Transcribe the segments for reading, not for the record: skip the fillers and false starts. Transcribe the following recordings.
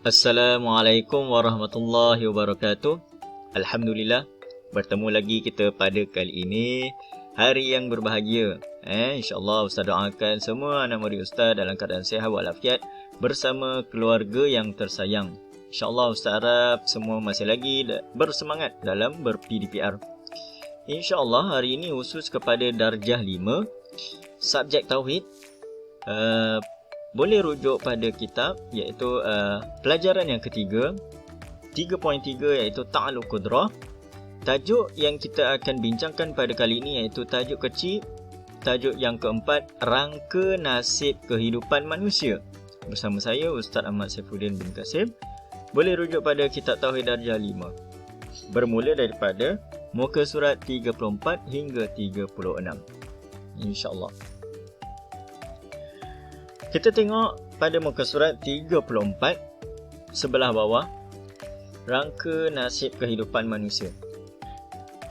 Assalamualaikum warahmatullahi wabarakatuh. Alhamdulillah, bertemu lagi kita pada kali ini. Hari yang berbahagia. InsyaAllah Ustaz doakan semua anak murid Ustaz dalam keadaan sihat walafiat bersama keluarga yang tersayang. InsyaAllah Ustaz harap semua masih lagi bersemangat dalam ber-PDPR. InsyaAllah hari ini khusus kepada darjah 5, subjek Tauhid. Boleh rujuk pada kitab iaitu pelajaran yang ketiga 3.3 iaitu Ta'alluq Qudrah. Tajuk yang kita akan bincangkan pada kali ini iaitu tajuk kecil. Tajuk yang keempat, Rangka Nasib Kehidupan Manusia. Bersama saya Ustaz Ahmad Saifuddin bin Kasim. Boleh rujuk pada kitab Tauhid darjah 5. Bermula daripada muka surat 34 hingga 36. InsyaAllah. Kita tengok pada muka surat 34 sebelah bawah, Rangka Nasib Kehidupan Manusia.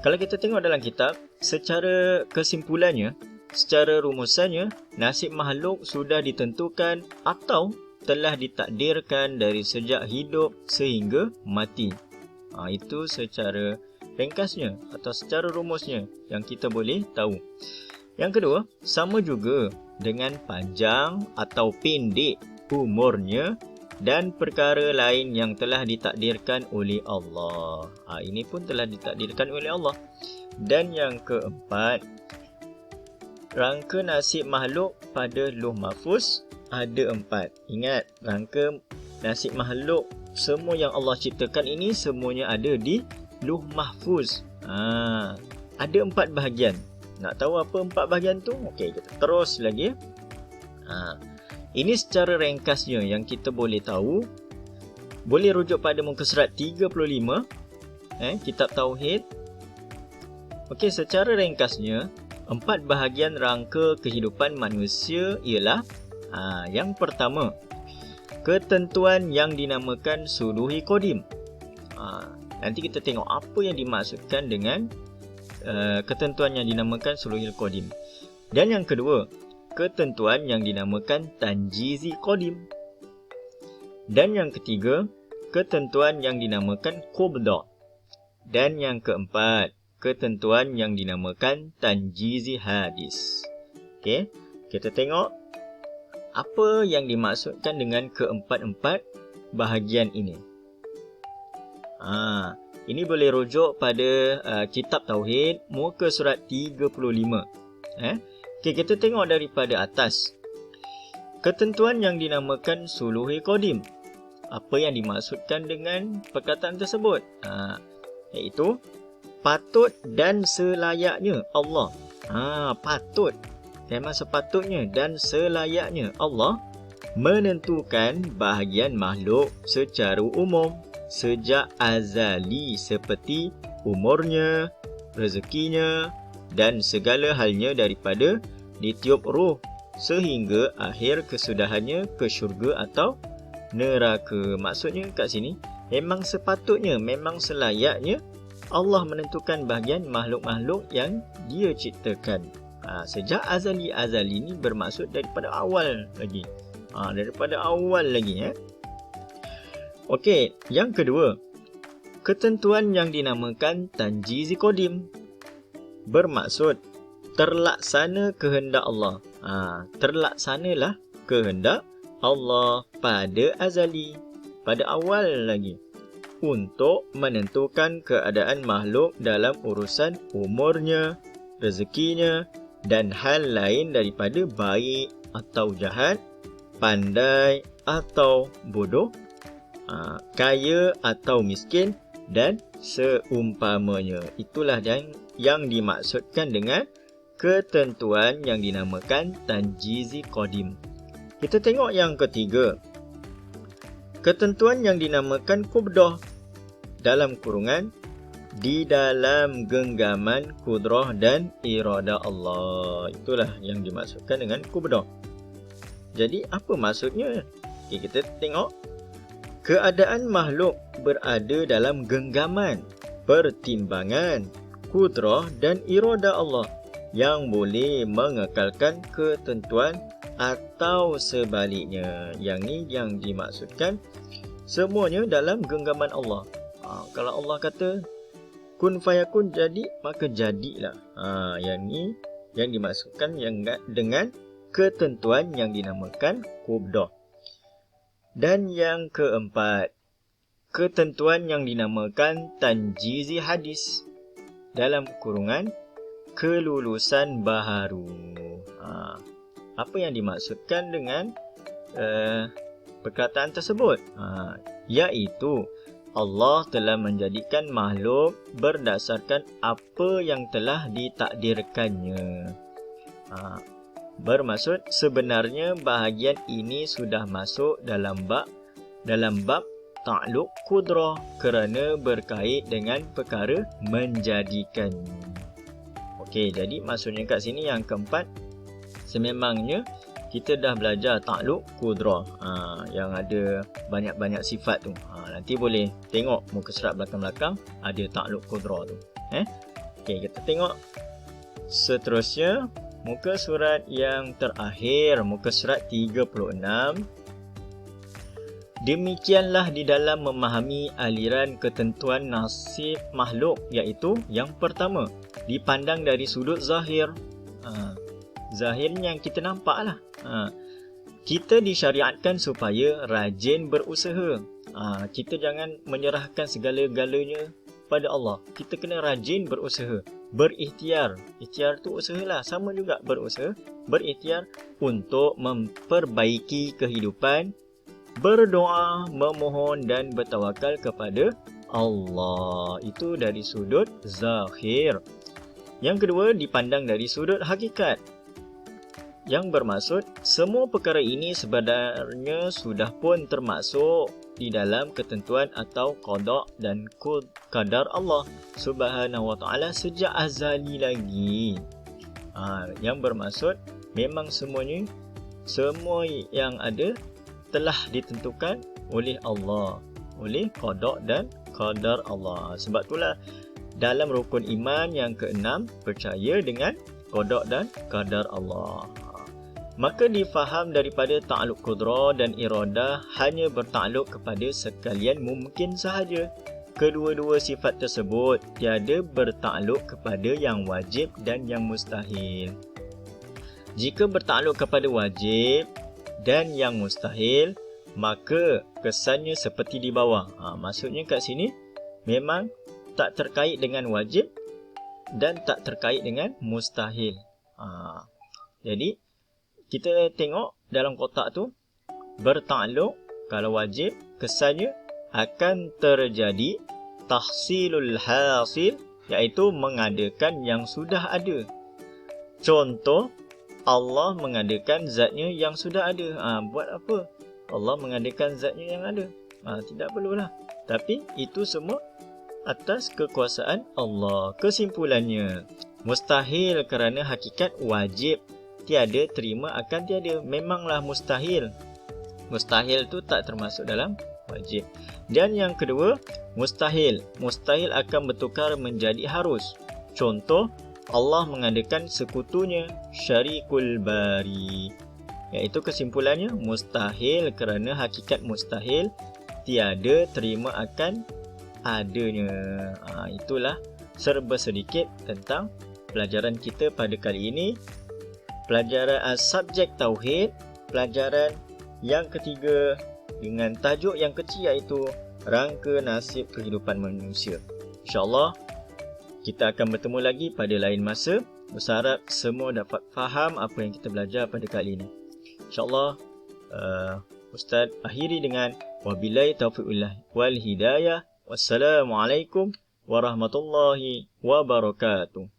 Kalau kita tengok dalam kitab, secara kesimpulannya, secara rumusannya, nasib makhluk sudah ditentukan atau telah ditakdirkan dari sejak hidup sehingga mati. Itu secara ringkasnya atau secara rumusnya yang kita boleh tahu. Yang kedua, sama juga dengan panjang atau pendek umurnya dan perkara lain yang telah ditakdirkan oleh Allah. Ini pun telah ditakdirkan oleh Allah. Dan yang keempat, rangka nasib makhluk pada Lauh Mahfuz ada 4. Ingat, rangka nasib makhluk semua yang Allah ciptakan ini semuanya ada di Lauh Mahfuz. Ada 4 bahagian. Nak tahu apa 4 bahagian tu? Okey, kita terus lagi. Ini secara ringkasnya yang kita boleh tahu. Boleh rujuk pada muka surat 35, kitab Tauhid. Okey, secara ringkasnya 4 bahagian rangka kehidupan manusia ialah yang pertama, ketentuan yang dinamakan Suluhi Qadim. Nanti kita tengok apa yang dimaksudkan dengan ketentuan yang dinamakan Suluhil Qadim. Dan yang kedua, ketentuan yang dinamakan Tanjizi Qadim. Dan yang ketiga, ketentuan yang dinamakan Qubdah. Dan yang keempat, ketentuan yang dinamakan Tanjizi Hadis. Okey, kita tengok apa yang dimaksudkan dengan keempat-empat bahagian ini. Ini boleh rujuk pada kitab Tauhid muka surat 35. Okey, kita tengok daripada atas. Ketentuan yang dinamakan Suluhi Qadim. Apa yang dimaksudkan dengan perkataan tersebut? Iaitu patut dan selayaknya Allah. Patut. Memang sepatutnya dan selayaknya Allah menentukan bahagian makhluk secara umum sejak azali seperti umurnya, rezekinya dan segala halnya daripada ditiup roh sehingga akhir kesudahannya ke syurga atau neraka. Maksudnya kat sini memang sepatutnya, memang selayaknya Allah menentukan bahagian makhluk-makhluk yang Dia ciptakan. Sejak azali ni bermaksud daripada awal lagi. Daripada awal lagi. Okey, yang kedua, ketentuan yang dinamakan Tanjizi Qadim. Bermaksud terlaksana kehendak Allah. Terlaksanalah kehendak Allah pada azali, pada awal lagi, untuk menentukan keadaan makhluk dalam urusan umurnya, rezekinya dan hal lain daripada baik atau jahat, pandai atau bodoh, kaya atau miskin dan seumpamanya. Itulah yang dimaksudkan dengan ketentuan yang dinamakan Tanjizi Qadim. Kita tengok yang ketiga, ketentuan yang dinamakan Qubdah, dalam kurungan di dalam genggaman kudrah dan irada Allah. Itulah yang dimaksudkan dengan Qubdah. Jadi apa maksudnya? Kita tengok, keadaan makhluk berada dalam genggaman, pertimbangan, kudrah dan irada Allah yang boleh mengekalkan ketentuan atau sebaliknya. Yang ni yang dimaksudkan Semuanya dalam genggaman Allah. Kalau Allah kata kun fayakun, jadi, maka jadilah. Yang ni yang dimaksudkan dengan ketentuan yang dinamakan qubdah. Dan yang keempat, ketentuan yang dinamakan tanjizi hadis, dalam kurungan kelulusan baharu. Apa yang dimaksudkan dengan perkataan tersebut? Iaitu Allah telah menjadikan makhluk berdasarkan apa yang telah ditakdirkannya. Bermaksud sebenarnya bahagian ini sudah masuk dalam bab ta'alluq qudrah kerana berkait dengan perkara menjadikan. Okey, jadi maksudnya kat sini yang keempat, sememangnya kita dah belajar ta'alluq qudrah, yang ada banyak-banyak sifat tu. Nanti boleh tengok muka surat belakang-belakang ada ta'alluq qudrah tu. Okey, kita tengok seterusnya muka surat yang terakhir, muka surat 36. Demikianlah di dalam memahami aliran ketentuan nasib makhluk, iaitu yang pertama, dipandang dari sudut zahir. Zahirnya yang kita nampak lah. Kita disyariatkan supaya rajin berusaha. Kita jangan menyerahkan segala-galanya pada Allah. Kita kena rajin berusaha, berikhtiar. Ikhtiar tu usahalah, sama juga berusaha, berikhtiar untuk memperbaiki kehidupan, berdoa, memohon dan bertawakal kepada Allah. Itu dari sudut zahir. Yang kedua, dipandang dari sudut hakikat, yang bermaksud semua perkara ini sebenarnya sudah pun termasuk di dalam ketentuan atau qada dan qadar Allah Subhanahu wa taala sejak azali lagi. Yang bermaksud memang semua yang ada telah ditentukan oleh Allah, oleh qada dan qadar Allah. Sebab itulah dalam rukun iman yang keenam, percaya dengan qada dan qadar Allah. Maka difaham daripada ta'alluq qudrah dan iradah hanya bertakluk kepada sekalian mungkin sahaja. Kedua-dua sifat tersebut tiada bertakluk kepada yang wajib dan yang mustahil. Jika bertakluk kepada wajib dan yang mustahil, maka kesannya seperti di bawah. Maksudnya kat sini memang tak terkait dengan wajib dan tak terkait dengan mustahil. Jadi kita tengok dalam kotak tu, bertakluk kalau wajib, kesannya akan terjadi tahsilul hasil, iaitu mengadakan yang sudah ada. Contoh, Allah mengadakan zatnya yang sudah ada. Buat apa Allah mengadakan zatnya yang ada? Tidak perlulah. Tapi itu semua atas kekuasaan Allah. Kesimpulannya, mustahil kerana hakikat wajib tiada terima akan tiada. Memanglah mustahil. Mustahil tu tak termasuk dalam wajib. Dan yang kedua, mustahil. Mustahil akan bertukar menjadi harus. Contoh, Allah mengadakan sekutunya syarikul bari. Iaitu kesimpulannya, mustahil kerana hakikat mustahil tiada terima akan adanya. Itulah serba sedikit tentang pelajaran kita pada kali ini. Pelajaran subjek tauhid, pelajaran yang ketiga dengan tajuk yang kecil, iaitu rangka nasib kehidupan manusia. InsyaAllah kita akan bertemu lagi pada lain masa. Berharap semua dapat faham apa yang kita belajar pada kali ini. InsyaAllah Ustaz akhiri dengan wabillahi taufiq wal hidayah. Wassalamualaikum warahmatullahi wabarakatuh.